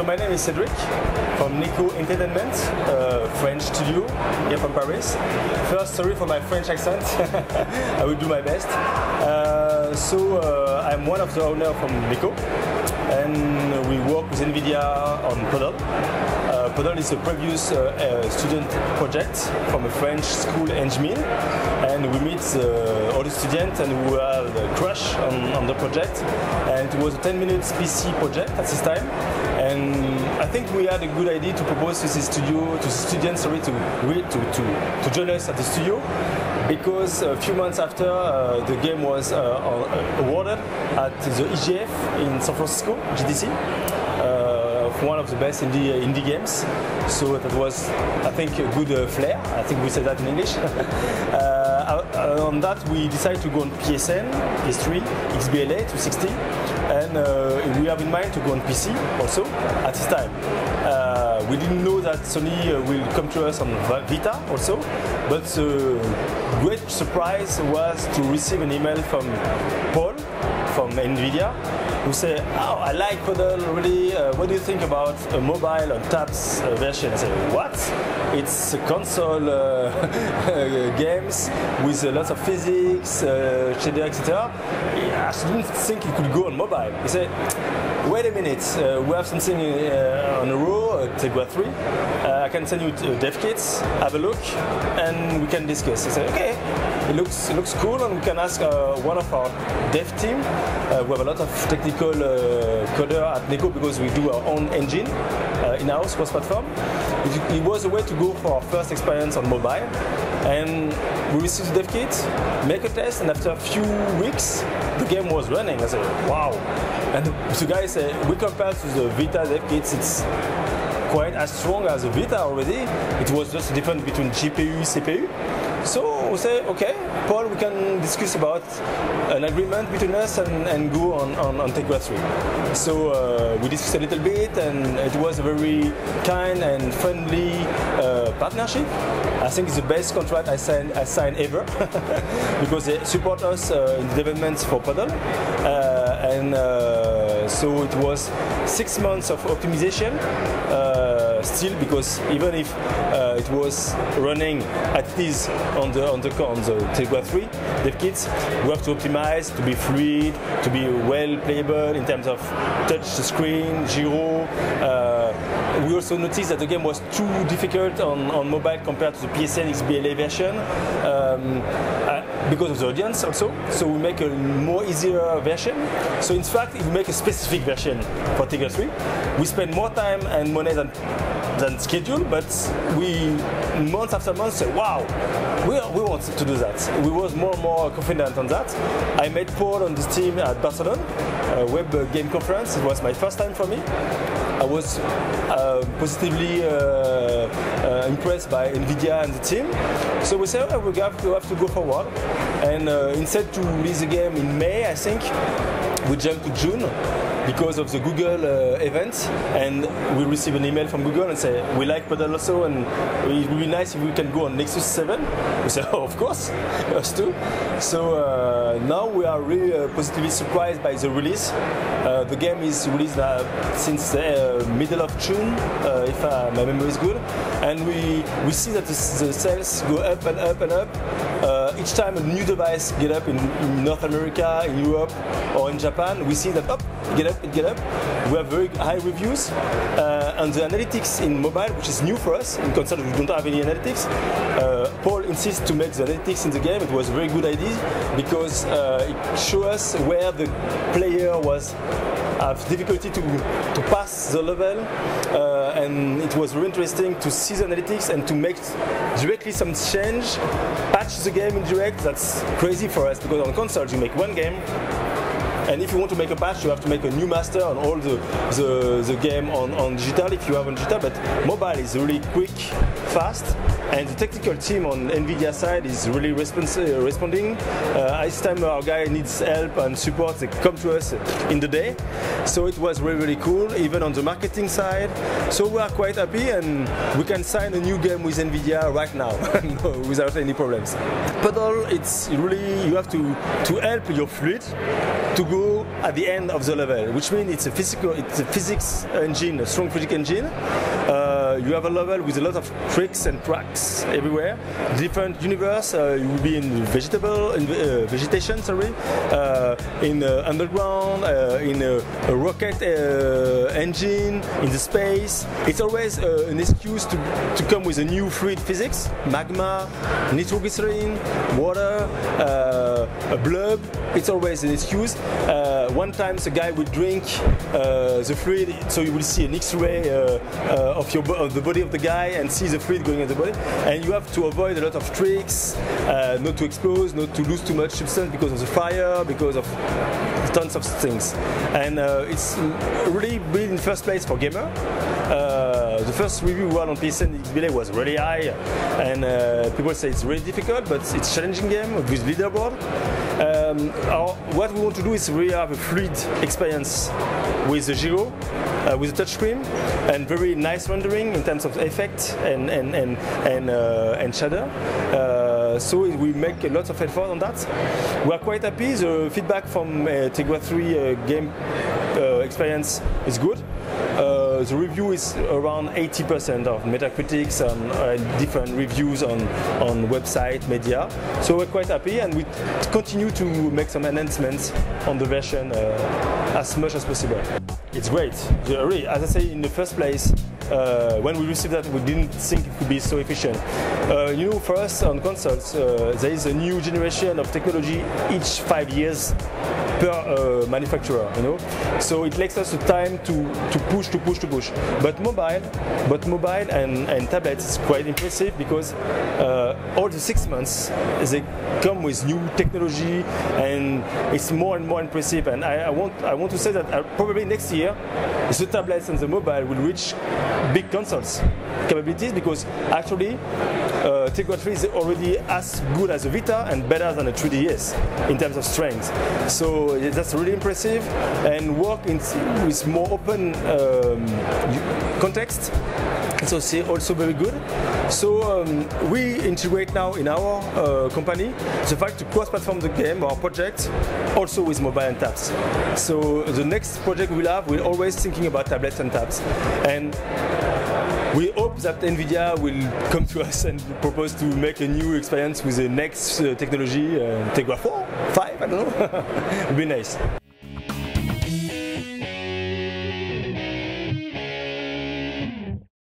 So my name is Cedric from Neko Entertainment, French studio here from Paris. First, sorry for my French accent. I will do my best. I'm one of the owners from Neko, and we work with NVIDIA on Puddle. Puddle is a previous student project from a French school engine, and we meet all the students and we had a crush on the project, and it was a 10-minute PC project at this time, and I think we had a good idea to propose to the studio, to the students, sorry, to join us at the studio, because a few months after the game was awarded at the EGF in San Francisco, GDC. One of the best indie games, so that was, I think, a good flair. I think we said that in English. On that, we decided to go on PSN, PS3, XBLA 260, and we have in mind to go on PC also at this time. We didn't know that Sony will come to us on Vita also, but the great surprise was to receive an email from Paul from NVIDIA, who say, "Oh, I like Puddle really. What do you think about a mobile on tabs version?" I say, "What? It's a console games with lots of physics, shader, etc. I didn't think it could go on mobile." He said, "Wait a minute. We have something on a row, Tegra 3. I can send you dev kits. Have a look, and we can discuss." I said, "Okay. It looks cool, and we can ask one of our dev team. We have a lot of technical coder at Neko because we do our own engine in-house cross-platform. It was a way to go for our first experience on mobile, and we received the dev kit, make a test, and after a few weeks, the game was running." I said, "Wow!" And the guy said, "We compare to the Vita dev kits, it's quite as strong as the Vita already. It was just a difference between GPU, CPU." So we say, "Okay, Paul, we can discuss about an agreement between us and go on Tegra 3. So we discussed a little bit, and it was a very kind and friendly partnership. I think it's the best contract I signed ever because they support us in the developments for Puddle. So it was 6 months of optimization still, because even if it was running at least on the Tegra 3 dev kits, we have to optimize to be fluid, to be well playable in terms of touch the screen, gyro. We also noticed that the game was too difficult on mobile compared to the PSN XBLA version because of the audience also. So we make a more easier version. So in fact, we make a specific version for Tegra 3. We spend more time and money than scheduled, but we month after month say, "Wow, we want to do that." We was more and more confident on that. I met Paul on this team at Barcelona, a web game conference. It was my first time for me. I was positively impressed by NVIDIA and the team. So we said, "Oh, we have to go forward." And instead to release the game in May, I think, we jumped to June because of the Google event, and we received an email from Google and say, "We like Puddle also, and it would be nice if we can go on Nexus 7. We said, "Oh, of course, us too." So now we are really positively surprised by the release. The game is released since the middle of June, if my memory is good, and we see that the sales go up and up and up. Each time a new device get up in North America, in Europe, or in Japan, we see that it get up. We have very high reviews, and the analytics in mobile, which is new for us, in console we don't have any analytics. Paul insists to make the analytics in the game. It was a very good idea because it shows us where the player have difficulty to pass the level, and it was very interesting to see the analytics and to make directly some change, patch the game in direct. That's crazy for us because on consoles you make one game, and if you want to make a patch, you have to make a new master on all the game on digital if you have on digital. But mobile is really quick, fast, and the technical team on NVIDIA side is really responding. Each time our guy needs help and support, they come to us in the day. So it was really, really cool, even on the marketing side. So we are quite happy, and we can sign a new game with NVIDIA right now without any problems. Puddle, it's really, you have to help your fluid to go at the end of the level, which means it's a physics engine, a strong physics engine. You have a level with a lot of tricks and tracks everywhere. Different universe. You will be in vegetation, in underground, in a rocket engine, in the space. It's always an excuse to come with a new fluid physics, magma, nitroglycerin, water, a blob. It's always an excuse. One time the guy will drink the fluid, so you will see an X-ray of the body of the guy and see the fluid going in the body. And you have to avoid a lot of tricks, not to explode, not to lose too much substance because of the fire, because of tons of things. And it's really built in first place for gamer. The first review we had on PC and XBLA was really high, and people say it's really difficult, but it's a challenging game with leaderboard. What we want to do is really have a fluid experience with the Giro, with the touchscreen, and very nice rendering in terms of effect and shader. So we make a lot of effort on that. We are quite happy. The feedback from Tegra 3 game experience is good. The review is around 80% of Metacritics and different reviews on website, media. So we're quite happy, and we continue to make some enhancements on the version as much as possible. It's great. Really, as I say, in the first place, when we received that, we didn't think it could be so efficient. You know, for us on consoles, there is a new generation of technology each 5 years per manufacturer, you know. So it takes us the time to push. But mobile and tablets is quite impressive because all the 6 months they come with new technology, and it's more and more impressive. And I want to say that probably next year the tablets and the mobile will reach big consoles capabilities, because actually Tegra 3 is already as good as a Vita and better than a 3DS in terms of strength. So that's really impressive, and work with more open context. So it's also very good. So we integrate now in our company the fact to cross-platform the game, our project, also with mobile and tabs. So the next project we'll have, we're always thinking about tablets and tabs. And we hope that NVIDIA will come to us and propose to make a new experience with the next technology, Tegra 4, 5, I don't know. It would be nice.